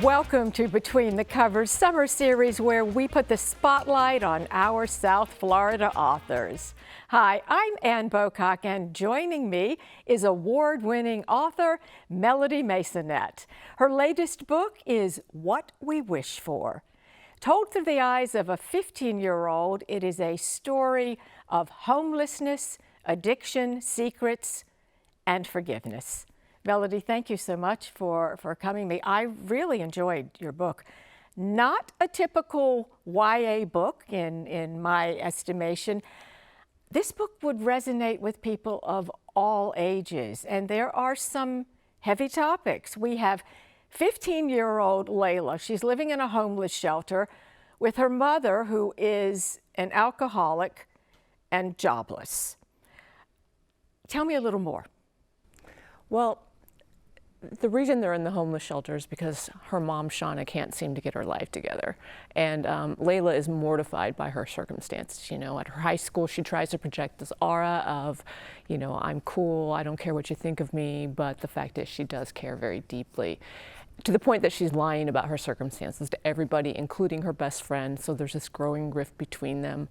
Welcome to Between the Covers summer series where we put the spotlight on our South Florida authors. Hi, I'm Ann Bocock, and joining me is award-winning author Melody Maysonet. Her latest book is What We Wish For. Told through the eyes of a 15-year-old, it is a story of homelessness, addiction, secrets, and forgiveness. Melody, thank you so much for coming to me. I really enjoyed your book. Not a typical YA book in my estimation. This book would resonate with people of all ages, and there are some heavy topics. We have 15-year-old Leila. She's living in a homeless shelter with her mother, who is an alcoholic and jobless. Tell me a little more. Well, the reason they're in the homeless shelter is because her mom, Shauna, can't seem to get her life together. And Leila is mortified by her circumstances. You know, at her high school, she tries to project this aura of, you know, I'm cool, I don't care what you think of me, but the fact is she does care very deeply, to the point that she's lying about her circumstances to everybody, including her best friend. So there's this growing rift between them.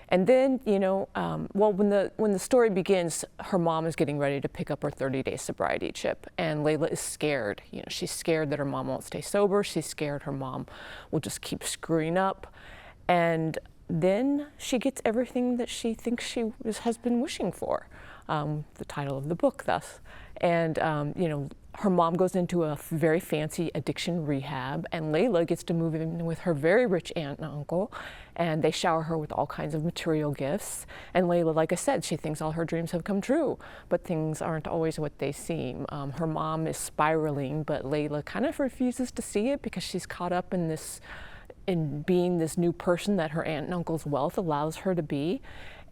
And then, you know, well, when the story begins, her mom is getting ready to pick up her 30-day sobriety chip, and Leila is scared. You know, she's scared that her mom won't stay sober. She's scared her mom will just keep screwing up. And then she gets everything that she thinks she has been wishing for, the title of the book, thus. And, you know, her mom goes into a very fancy addiction rehab, and Leila gets to move in with her very rich aunt and uncle, and they shower her with all kinds of material gifts. And Leila, like I said, she thinks all her dreams have come true, but things aren't always what they seem. Her mom is spiraling, but Leila kind of refuses to see it because she's caught up in being this new person that her aunt and uncle's wealth allows her to be.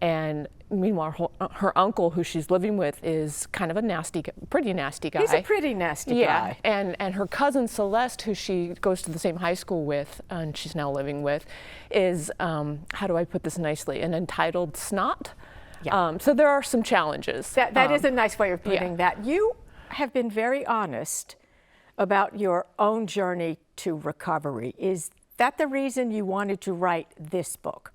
And meanwhile, her uncle, who she's living with, is kind of a pretty nasty guy. He's a pretty nasty guy. And her cousin Celeste, who she goes to the same high school with, and she's now living with, is, how do I put this nicely, an entitled snot. Yeah. So there are some challenges. That is a nice way of putting that. You have been very honest about your own journey to recovery. Is that the reason you wanted to write this book?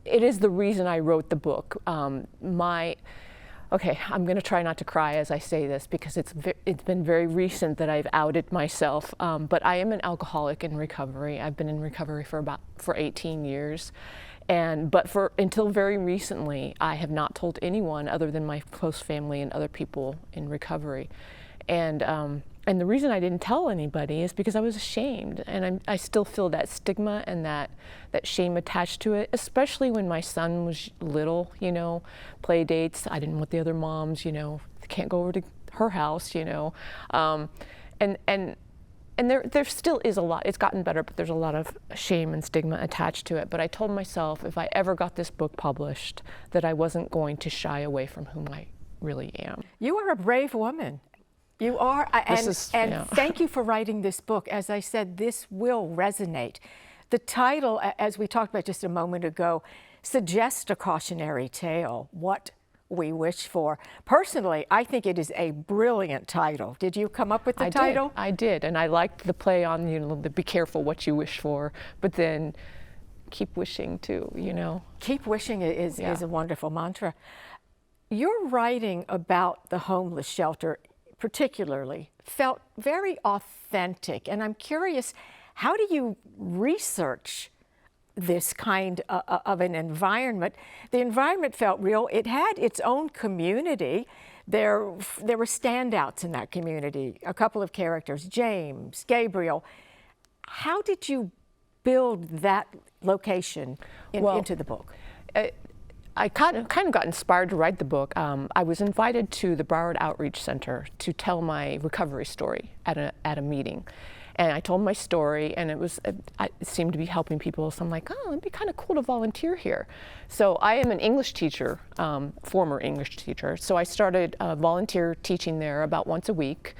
It is the reason I wrote the book. I'm going to try not to cry as I say this because it's been very recent that I've outed myself. But I am an alcoholic in recovery. I've been in recovery for 18 years, but until very recently, I have not told anyone other than my close family and other people in recovery. And the reason I didn't tell anybody is because I was ashamed, and I still feel that stigma and that shame attached to it, especially when my son was little, you know, play dates. I didn't want the other moms, you know, can't go over to her house, you know. And there still is a lot. It's gotten better, but there's a lot of shame and stigma attached to it. But I told myself if I ever got this book published, that I wasn't going to shy away from whom I really am. You are a brave woman. You are, and thank you for writing this book. As I said, this will resonate. The title, as we talked about just a moment ago, suggests a cautionary tale, What We Wish For. Personally, I think it is a brilliant title. Did you come up with the title? I did, and I liked the play on, you know, the be careful what you wish for, but then keep wishing too, you know. Keep wishing is a wonderful mantra. Your writing about the homeless shelter particularly felt very authentic, and I'm curious, how do you research this kind of an environment? The environment felt real. It had its own community. There were standouts in that community, a couple of characters, James, Gabriel. How did you build that location into the book? I kind of got inspired to write the book. I was invited to the Broward Outreach Center to tell my recovery story at a meeting. And I told my story, and it seemed to be helping people. So I'm like, oh, it'd be kind of cool to volunteer here. So I am an English teacher, former English teacher. So I started volunteer teaching there about once a week,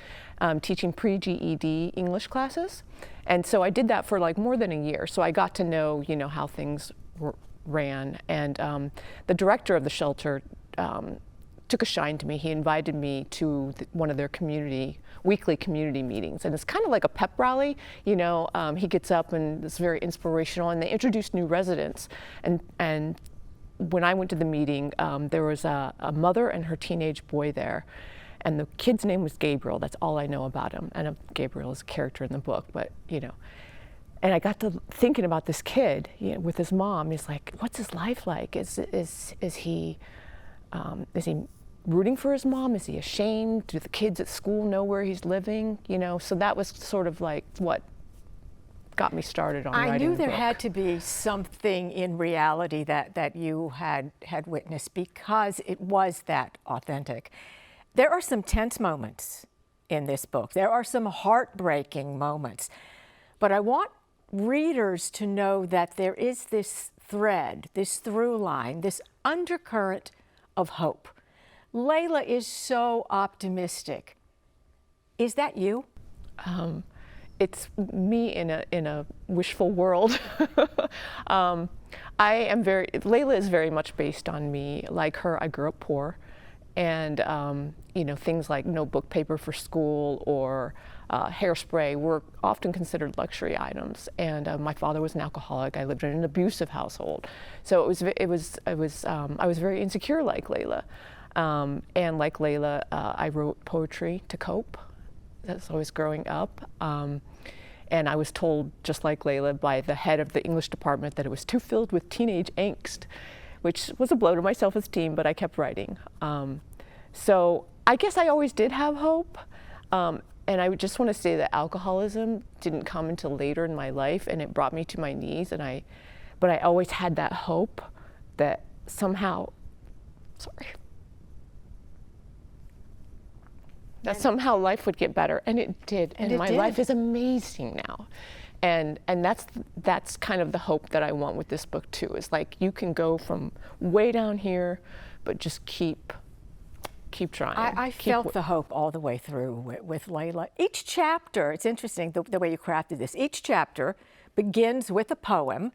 teaching pre-GED English classes. And so I did that for like more than a year. So I got to know, you know, how things ran. And the director of the shelter took a shine to me. He invited me to one of their weekly community meetings, and it's kind of like a pep rally. You know, he gets up and it's very inspirational, and they introduce new residents. And when I went to the meeting, there was a mother and her teenage boy there, and the kid's name was Gabriel. That's all I know about him. And Gabriel is a character in the book, but you know. And I got to thinking about this kid, you know, with his mom. He's like, what's his life like? Is he rooting for his mom? Is he ashamed? Do the kids at school know where he's living? You know, so that was sort of like what got me started on writing the book. I knew there had to be something in reality that you had witnessed, because it was that authentic. There are some tense moments in this book. There are some heartbreaking moments. But I want readers to know that there is this thread, this through line, this undercurrent of hope. Leila is so optimistic. Is that you? It's me in a wishful world. Leila is very much based on me. Like her, I grew up poor, and you know, things like notebook paper for school or hairspray were often considered luxury items. And my father was an alcoholic. I lived in an abusive household, so I was very insecure, like Leila. And like Leila, I wrote poetry to cope. That's always growing up. And I was told, just like Leila, by the head of the English department that it was too filled with teenage angst, which was a blow to my self-esteem, but I kept writing. So I guess I always did have hope. And I just want to say that alcoholism didn't come until later in my life, and it brought me to my knees. But I always had that hope that somehow, that somehow life would get better, and it did. And my life is amazing now. And that's kind of the hope that I want with this book too. Is like, you can go from way down here, but just keep trying. I felt the hope all the way through with Leila. Each chapter, it's interesting the way you crafted this. Each chapter begins with a poem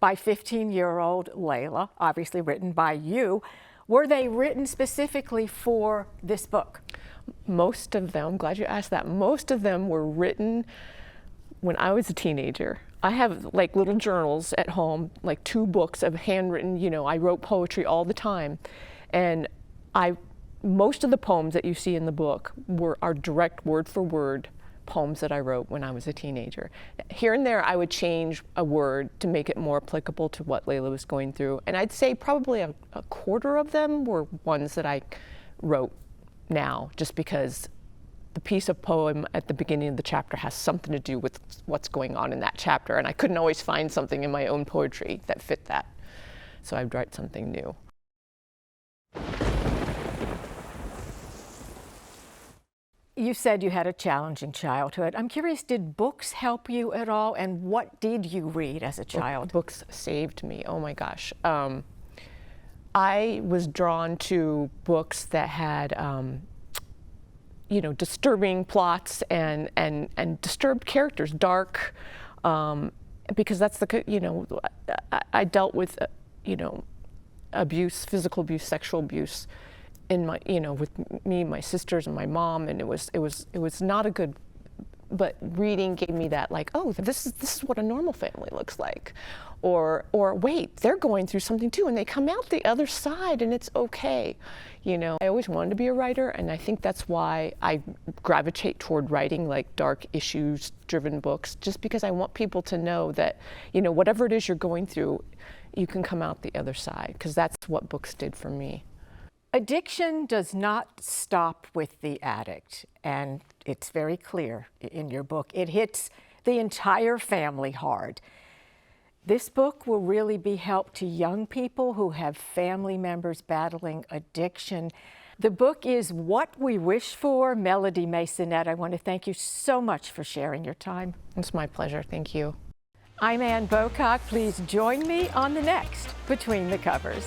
by 15-year-old Leila, obviously written by you. Were they written specifically for this book? Most of them, I'm glad you asked that. Most of them were written when I was a teenager. I have like little journals at home, like 2 books of handwritten, you know, I wrote poetry all the time. And most of the poems that you see in the book are direct word for word poems that I wrote when I was a teenager. Here and there, I would change a word to make it more applicable to what Leila was going through. And I'd say probably a quarter of them were ones that I wrote now, just because the piece of poem at the beginning of the chapter has something to do with what's going on in that chapter. And I couldn't always find something in my own poetry that fit that. So I'd write something new. You said you had a challenging childhood. I'm curious, did books help you at all? And what did you read as a child? Books saved me. Oh my gosh. I was drawn to books that had, you know, disturbing plots and disturbed characters, dark, because that's the, you know, I dealt with, you know, abuse, physical abuse, sexual abuse in my, you know, with me, my sisters, and my mom, and it was not a good. But reading gave me that, like, oh, this is what a normal family looks like, or wait, they're going through something too, and they come out the other side, and it's okay, you know. I always wanted to be a writer, and I think that's why I gravitate toward writing like dark issues-driven books, just because I want people to know that, you know, whatever it is you're going through, you can come out the other side, because that's what books did for me. Addiction does not stop with the addict, and it's very clear in your book. It hits the entire family hard. This book will really be help to young people who have family members battling addiction. The book is What We Wish For. Melody Maysonet, I want to thank you so much for sharing your time. It's my pleasure. Thank you. I'm Ann Bocock. Please join me on the next Between the Covers.